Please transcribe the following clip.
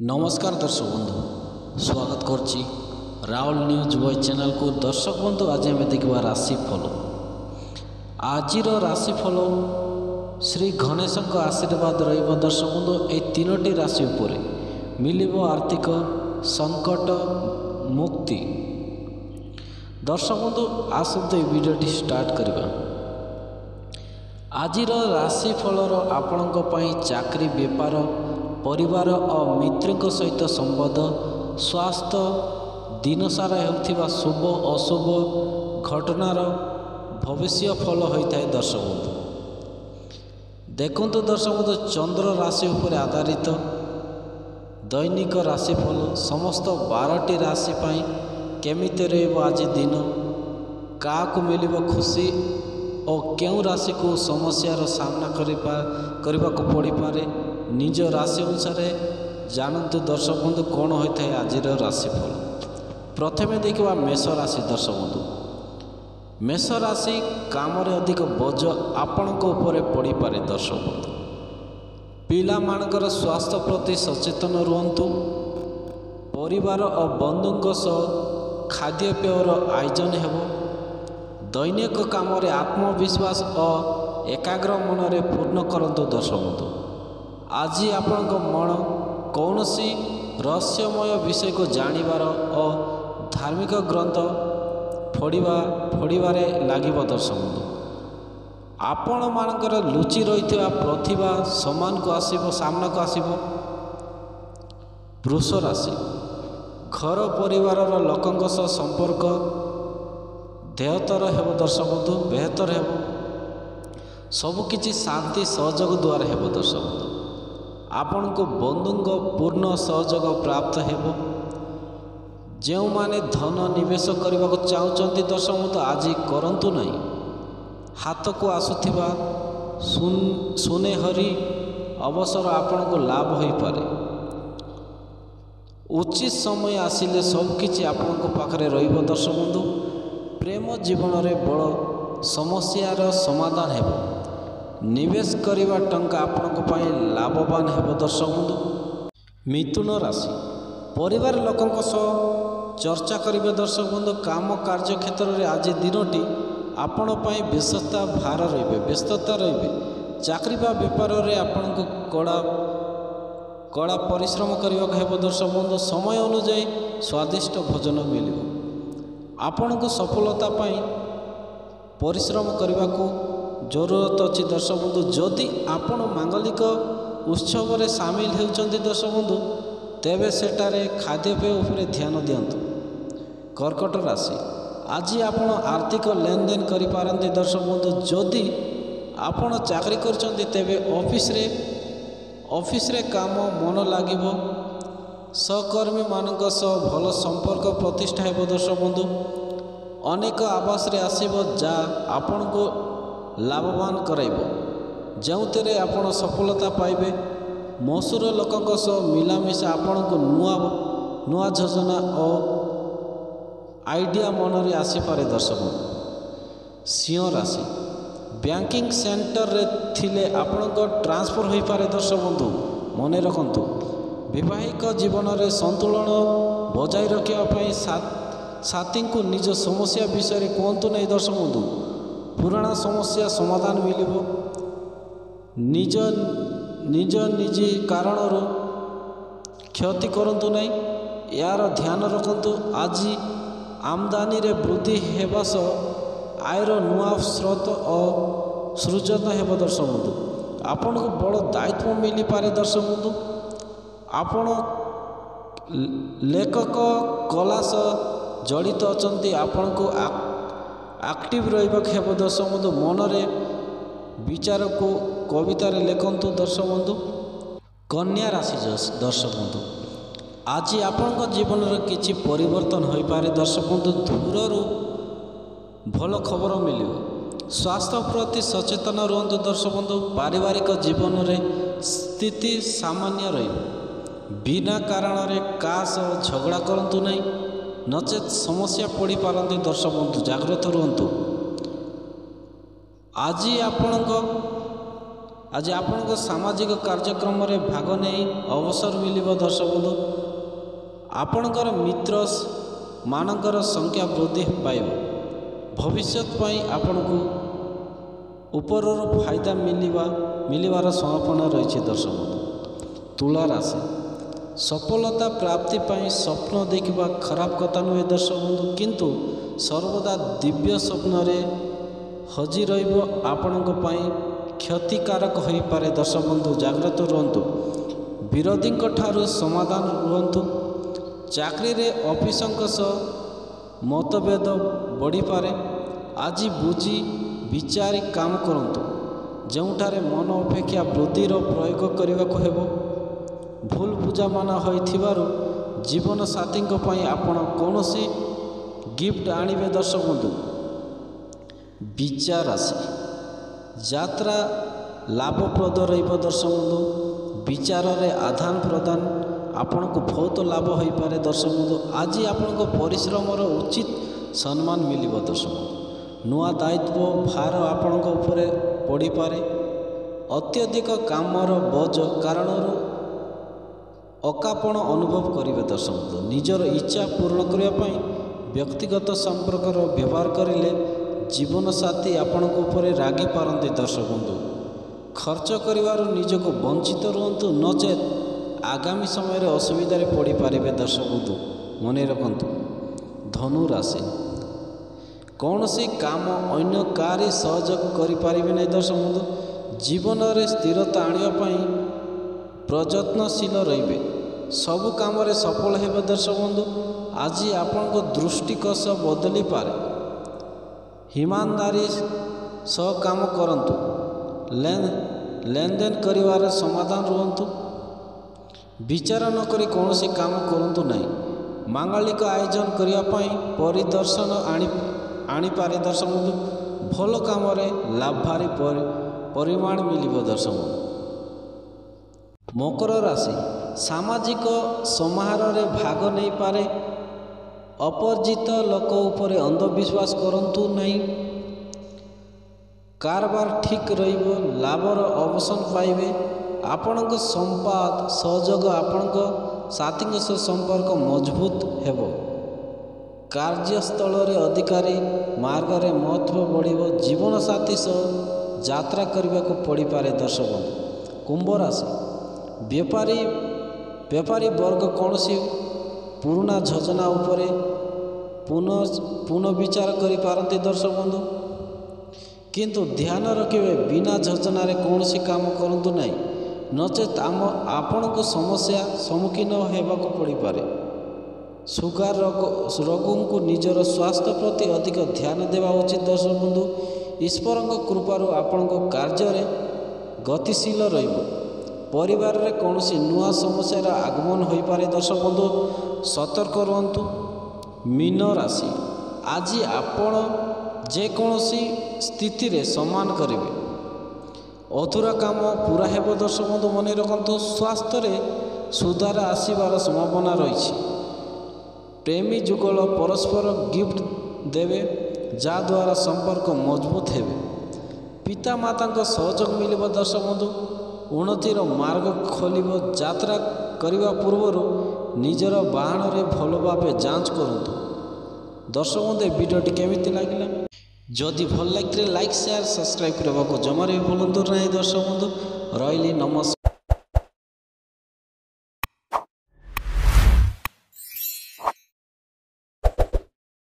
नमस्कार दर्शक बंधु स्वागत करछि राहुल न्यूज बॉय चैनल को। दर्शक बंधु आज आम देखा राशिफल। आज राशिफल श्री गणेश आशीर्वाद रहिबो। दर्शक बंधु ए तीनोटी राशि उपरे मिलिबो आर्थिक संकट मुक्ति। दर्शक बंधु आसंतु वीडियोटी स्टार्ट करबा। आज राशिफलर आपणक पई चाकरी बेपार परिवार और मित्रों सहित संबंध स्वास्थ्य दिन सारा होता शुभ अशुभ घटनार भविष्य फल होता है। दर्शक बंधु देखु दर्शक बंधु चंद्र राशि उपर आधारित दैनिक राशिफल समस्त 12टी राशि पाई केमिति रहइबो। आज दिन क्या मिल खुशी और क्यों राशि को समस्यार सामना करने को पड़ पारे निज राशि अनुसार जानतु। दर्शक बंधु कौन होता है आज राशिफल। प्रथमे देखा मेष राशि। दर्शक बंधु मेष राशि काम अधिक बोझ आपण पड़ पारे। दर्शक बंधु पिला मानकर स्वास्थ्य प्रति सचेतन रुहतु। परिवार और बंधुओं सह खाद्यपेयर आयोजन हेबो। दैनिक काम आत्मविश्वास और एकाग्र मन रे पूर्ण करंतु। दर्शक बंधु आज आपण मन कौन सी रहस्यमय विषय को जानिबार और धार्मिक ग्रंथ पढ़िबारे लागिबो। दर्शक बंधु आपण मानकर लुचि रहिथिबा प्रतिभा समान को आसीबो सामना को आसीबो। वृष राशि घर परिवार लोकंक सह संपर्क देहतर हेबो। दर्शक बंधु बेहतर हेबो। सबकिछि शांति सहयोग द्वारा हेबो। दर्शक बंधु आपण को बंधुओं पूर्ण सहयोग प्राप्त हेबो। जो माने धन निवेश करने को चाहते दर्शक बंधु आज करंतु नहीं। हाथ को आसुथिबा सुनेहरी अवसर आपण को लाभ हो पारे। उचित समय आसिले सबकिछि आपण को पाखरे रहिबो। दर्शक बंधु प्रेम जीवन में बड़ समस्यार समाधान हेबो। निवेश करिबा टंका आपनको पाए लाभवान हेबो। दर्शक बंधु मिथुन राशि परिवार लोकंक सह चर्चा करिबे। दर्शक बंधु काम कार्य क्षेत्र में आज दिनटी आपण पाए व्यस्तता भार रहिबे व्यस्तता रहिबे। चाकरी बा व्यापार रे आपनको कड़ा परिश्रम करबा हेबो। दर्शक बंधु समय अनुଯାयी स्वादिष्ट भोजन मिलिबो। आपनको सफलता पाई परिश्रम करने को जरूरत अच्छी। दर्शक बंधु जदि आपण मांगलिक उत्सव रे सामिल होउचंती दर्शक बंधु तेबे सेटारे खाद्यपेय उपरे ध्यान दियंतु। कर्कट राशि आज आपण आर्थिक लेन देन करि पारंती। दर्शक बंधु जदि आपण चाकरी करचंती तेबे ऑफिस रे काम मन लागिबो। सहकर्मी मानक सह भल संपर्क प्रतिष्ठा हेबो। दर्शक बंधु अनेक आवास रे आसीबो जा आपण को लाभवान कराइबो। जोंतरे आपण सफलता पाइबे। मसूर लोकंक सह मिलामिशा आपण को नुआ योजना और आइडिया मन रे आसी पारे। दर्शक बंधु सिंह राशि बैंकिंग सेंटर रे थिले आपण को ट्रांसफर होई पारे। दर्शक बंधु मने रखंतु वैवाहिक जीवन में संतुलन बजाय रखापी साथी को निज समस्या विषय कहतु नहीं। दर्शक बंधु पुराना समस्या समाधान मिलिबो। निज निजी कारण क्षति करंतु नहीं। यार ध्यान रखंतु आज आमदानी रे वृद्धि हेबा सह आयर नुआ स्रोत और सृजन हेबो। दर्शक बंधु आपण को बड़ दायित्व मिली पारे। दर्शक बंधु आपण लेखक कला सह जड़ित अछंती आपण को एक्टिव रहिबाक हेबो। दर्शक बंधु मन रे विचार को कविता रे लेखंतु। दर्शक बंधु कन्या राशि दर्शक बंधु आज आपण जीवन रे किछि परिवर्तन होई पारे। दर्शक बंधु दूररू भल खबर मिलिबो। स्वास्थ्य प्रति सचेतन रुहतु। दर्शक बंधु पारिवारिक जीवन रे स्थिति सामान्य रहिबो। बिना कारण रे कास झगड़ा करंतु नहीं नचेत समस्या पड़ी पारंती। दर्शक बंधु जाग्रत रुहतु। आज आज आपणक सामाजिक कार्यक्रम रे भाग नहीं अवसर मिलिब दर्शक बंधु आपणकर मित्र मानकर संख्या वृद्धि पाइब भविष्य आपण को ऊपर फायदा मिलवार संभावना रही। दर्शक बंधु तुला राशि सफलता प्राप्ति पाई स्वप्न देखा खराब कथा नुहे दर्शक बंधु किंतु सर्वदा दिव्य स्वप्न रे हजि रही क्षतिकारक हो पारे। दर्शक बंधु जाग्रत रुहतु विरोधी ठारू समाधान रुहतु चाकरी रे ऑफिसर सह मतभेद बढ़ी पारे। आज बुझी विचारी काम करंतु जोठारे मन अपेक्षा बुद्धिर प्रयोग करने को हेबो। भूल बुझामणा होइथिबारु जीवन साथी आपण कौन गिफ्ट आणिबे। दर्शक बंधु विचार राशि यात्रा लाभप्रद रहिब। दर्शक बंधु विचार रे आदान प्रदान आपण को बहुत लाभ हो पारे। दर्शक बंधु आज आपण परिश्रम उचित सम्मान मिलिब। दर्शक बंधु नुआ दायित्व भार आपण पड़ी पारे। अत्यधिक कामर बोझ कारण अकापण अनुभव करेंगे। दर्शक बंधु निजर इच्छा पूर्ण करने व्यक्तिगत संपर्क व्यवहार करें जीवन साथी आपण रागी पारती। दर्शक बंधु खर्च कर निजक वंचित रुहतु नचेत आगामी समय असुविधा पड़ पारे। दर्शक बंधु मन रखु धनु राशि कौन सी काम अन्य कार्य सहयोग करें नहीं। दर्शक बंधु जीवन में स्थिरता आने प्रयत्नशील रे सबु काम सफल हे। दर्शक बंधु आज आपण दृष्टिकोश बदली पारे। ईमानदारी सह काम करंतु लेनदेन करिवार समाधान रुहतु विचार न करी कौन सी काम करंतु नहीं। मांगलिक आयोजन करने परिदर्शन आनी पारे। दर्शक बंधु भल काम लाभ भारी परिमाण मिलिब। दर्शक बंधु मकर राशि सामाजिक समारोह रे भाग नहीं पारे। अपरिचित लोक उपरे अंधविश्वास करंतु नहीं। कारबार ठीक रहिबो लाभर अवसान पाइबे। आपणक संपाद सहयोग आपणक साथी सह संपर्क मजबूत हेबो। कार्यस्थल रे अधिकारी मार्ग रे महत्व बढ़िबो। जीवन साथी सह यात्रा करने को पड़ी पारे। दर्शक बंधु कुंभ राशि व्यापारी वर्ग कौन सी पुराना योजना उपरे पुनः विचार करि पारती। दर्शक बंधु किंतु ध्यान रखिए बिना योजना रे कौन सी काम करंतु नहीं नचेत आपण को समस्या सम्मुखीन होबाक पड़ी पारे। सुगार रोग को निजर स्वास्थ्य प्रति अधिक ध्यान देवा उचित। दर्शक बंधु ईश्वर कृपारू आपण कार्य गतिशील रहिबो। परिवार रे कौन सी नुआ समस्यार आगमन हो पारे। दर्शक बंधु सतर्क रुहतु। मीन राशि आज आपण जेकोसी स्थिति रे सम्मान करेंगे अधूरा काम पूरा हेब। दर्शक बंधु मन रखु स्वास्थ्य रे सुधार आसबार संभावना रही। प्रेमी जुगल परस्पर गिफ्ट देवे जद्वारा संपर्क मजबूत हे। पिता माता सहयोग मिल। दर्शक बंधु उन्नतिर मार्ग खोल। यात्रा करने पूर्व निजर वाहन में भल भाव जांच करूँ। दर्शक बंधु वीडियोटी केमिति लगिला जदि भल लगे लाइक शेयर सब्सक्राइब करने को जमार भी भूलु नहीं। दर्शक बंधु रही नमस्कार।